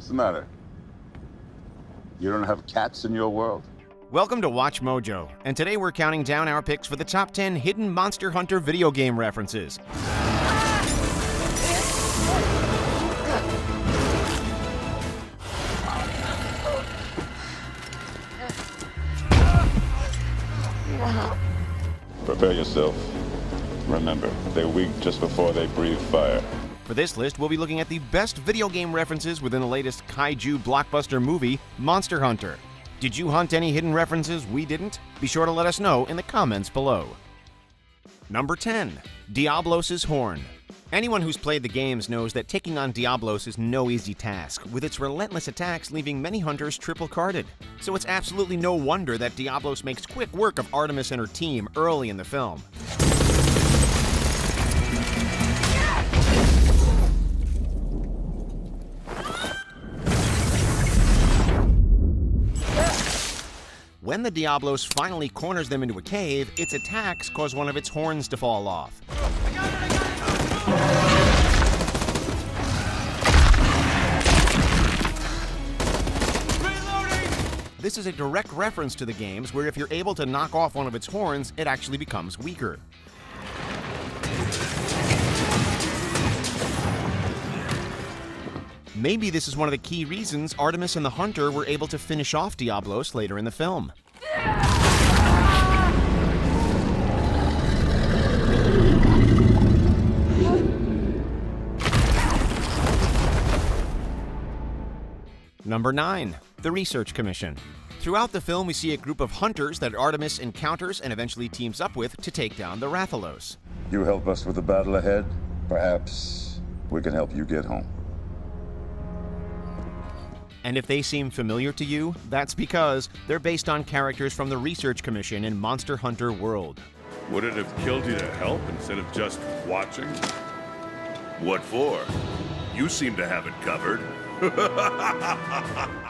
What's the matter? You don't have cats in your world? Welcome to Watch Mojo, and today we're counting down our picks for the top 10 hidden Monster Hunter video game references. Prepare yourself. Remember, they're weak just before they breathe fire. For this list, we'll be looking at the best video game references within the latest Kaiju blockbuster movie, Monster Hunter. Did you hunt any hidden references we didn't? Be sure to let us know in the comments below. Number 10. Diablos Horn. Anyone who's played the games knows that taking on Diablos is no easy task, with its relentless attacks leaving many hunters triple-carded. So it's absolutely no wonder that Diablos makes quick work of Artemis and her team early in the film. When the Diablos finally corners them into a cave, its attacks cause one of its horns to fall off. This is a direct reference to the games where if you're able to knock off one of its horns, it actually becomes weaker. Maybe this is one of the key reasons Artemis and the Hunter were able to finish off Diablos later in the film. Number 9. The Research Commission. Throughout the film, we see a group of hunters that Artemis encounters and eventually teams up with to take down the Rathalos. You help us with the battle ahead. Perhaps we can help you get home. And if they seem familiar to you, that's because they're based on characters from the Research Commission in Monster Hunter World. Would it have killed you to help instead of just watching? What for? You seem to have it covered.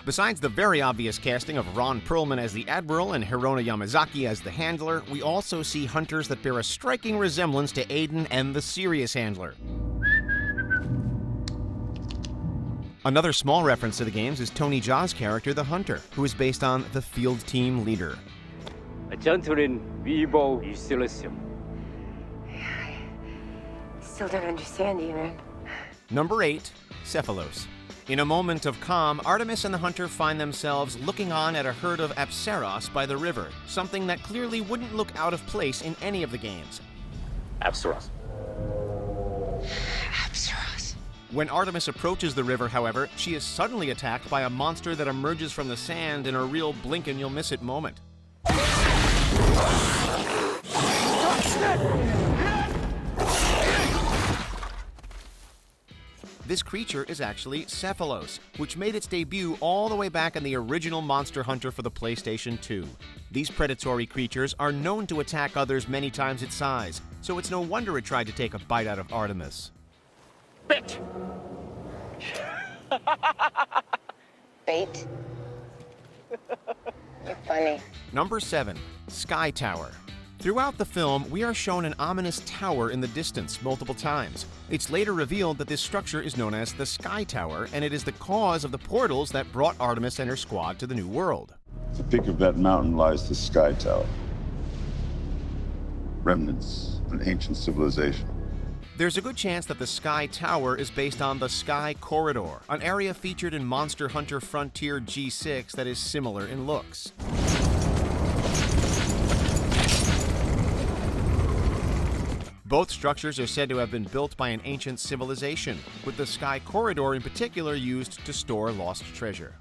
Besides the very obvious casting of Ron Perlman as the Admiral and Hirona Yamazaki as the Handler, we also see hunters that bear a striking resemblance to Aiden and the Serious Handler. Another small reference to the games is Tony Jaa's character, the Hunter, who is based on the Field Team Leader. A gentle in vivo usilisum. I still don't understand you, man. Number 8. Cephalus. In a moment of calm, Artemis and the Hunter find themselves looking on at a herd of Apsaros by the river, something that clearly wouldn't look out of place in any of the games. Apsaros. When Artemis approaches the river, however, she is suddenly attacked by a monster that emerges from the sand in a real blink-and-you'll-miss-it moment. This creature is actually Cephalus, which made its debut all the way back in the original Monster Hunter for the PlayStation 2. These predatory creatures are known to attack others many times its size, so it's no wonder it tried to take a bite out of Artemis. Bit. Bait? You're funny. Number 7. Sky Tower. Throughout the film, we are shown an ominous tower in the distance multiple times. It's later revealed that this structure is known as the Sky Tower, and it is the cause of the portals that brought Artemis and her squad to the New World. At the peak of that mountain lies the Sky Tower. Remnants of an ancient civilization. There's a good chance that the Sky Tower is based on the Sky Corridor, an area featured in Monster Hunter Frontier G6 that is similar in looks. Both structures are said to have been built by an ancient civilization, with the Sky Corridor in particular used to store lost treasure.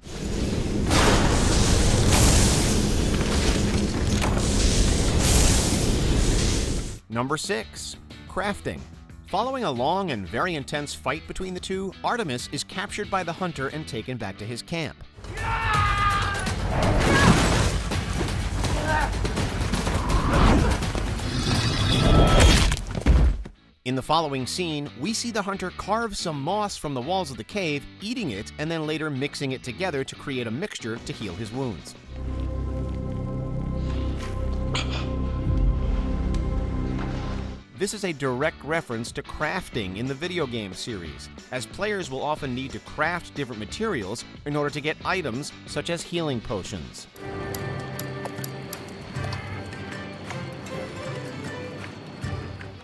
Number 6. Crafting. Following a long and very intense fight between the two, Artemis is captured by the Hunter and taken back to his camp. In the following scene, we see the Hunter carve some moss from the walls of the cave, eating it, and then later mixing it together to create a mixture to heal his wounds. This is a direct reference to crafting in the video game series, as players will often need to craft different materials in order to get items such as healing potions.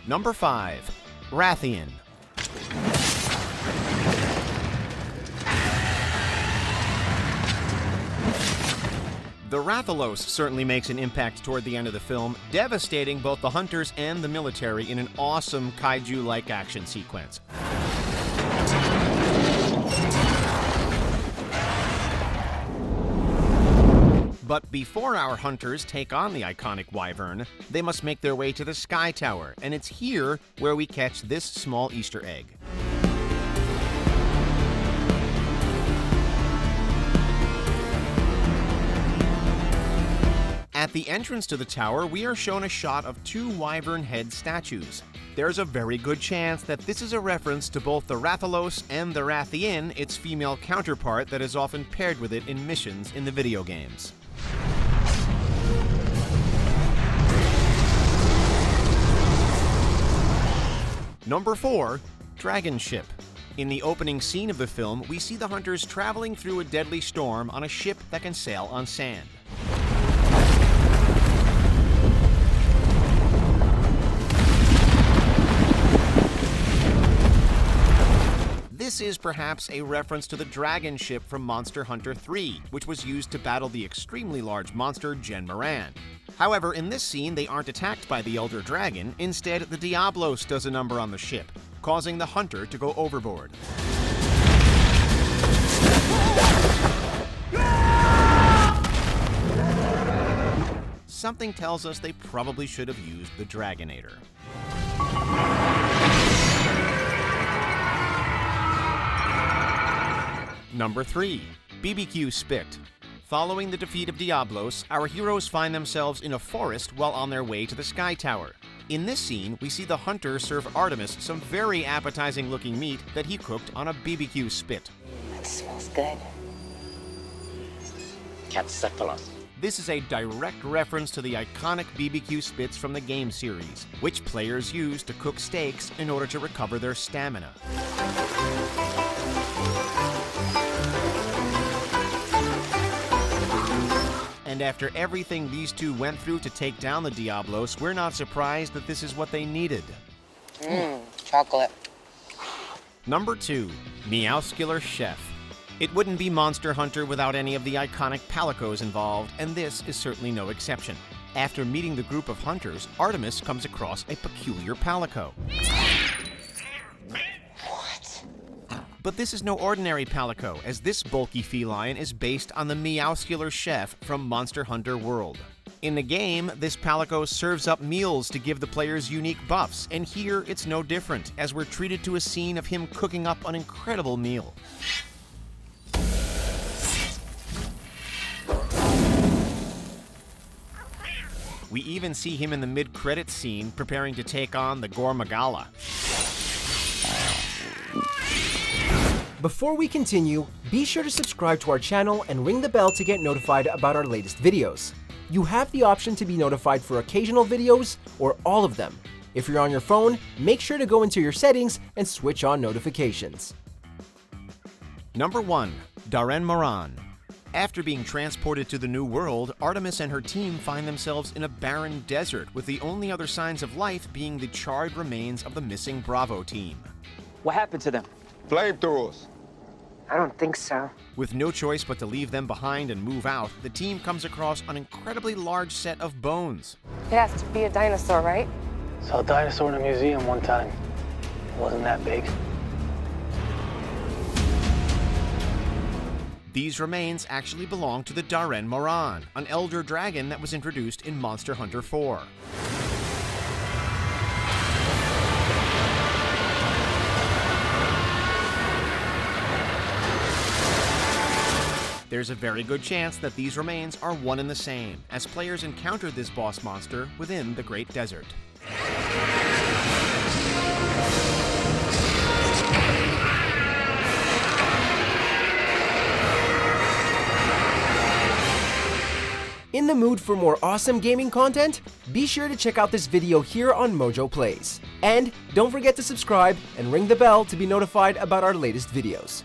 Number 5. Rathian. The Rathalos certainly makes an impact toward the end of the film, devastating both the hunters and the military in an awesome kaiju-like action sequence. But before our hunters take on the iconic Wyvern, they must make their way to the Sky Tower, and it's here where we catch this small Easter egg. At the entrance to the tower, we are shown a shot of 2 wyvern head statues. There's a very good chance that this is a reference to both the Rathalos and the Rathian, its female counterpart that is often paired with it in missions in the video games. Number 4. Dragonship. In the opening scene of the film, we see the hunters traveling through a deadly storm on a ship that can sail on sand. This is perhaps a reference to the Dragonship from Monster Hunter 3, which was used to battle the extremely large monster Darren Moran. However, in this scene, they aren't attacked by the Elder Dragon. Instead, the Diablos does a number on the ship, causing the hunter to go overboard. Something tells us they probably should have used the Dragonator. Number 3. BBQ Spit. Following the defeat of Diablos, our heroes find themselves in a forest while on their way to the Sky Tower. In this scene, we see the hunter serve Artemis some very appetizing-looking meat that he cooked on a BBQ spit. That smells good. Cat Cephalus. This is a direct reference to the iconic BBQ spits from the game series, which players use to cook steaks in order to recover their stamina. And after everything these two went through to take down the Diablos, we're not surprised that this is what they needed. Chocolate. Number 2. Meowscular Chef. It wouldn't be Monster Hunter without any of the iconic palicos involved, and this is certainly no exception. After meeting the group of hunters, Artemis comes across a peculiar palico. What? But this is no ordinary palico, as this bulky feline is based on the Meowscular Chef from Monster Hunter World. In the game, this palico serves up meals to give the players unique buffs, and here it's no different, as we're treated to a scene of him cooking up an incredible meal. We even see him in the mid-credits scene preparing to take on the Gormagala. Before we continue, be sure to subscribe to our channel and ring the bell to get notified about our latest videos. You have the option to be notified for occasional videos or all of them. If you're on your phone, make sure to go into your settings and switch on notifications. Number 1. Darren Moran. After being transported to the New World, Artemis and her team find themselves in a barren desert, with the only other signs of life being the charred remains of the missing Bravo team. What happened to them? Flamethrowers. I don't think so. With no choice but to leave them behind and move out, the team comes across an incredibly large set of bones. It has to be a dinosaur, right? Saw a dinosaur in a museum one time. It wasn't that big. These remains actually belong to the Darren Moran, an elder dragon that was introduced in Monster Hunter 4. There's a very good chance that these remains are one and the same, as players encountered this boss monster within the Great Desert. In the mood for more awesome gaming content? Be sure to check out this video here on Mojo Plays. And don't forget to subscribe and ring the bell to be notified about our latest videos.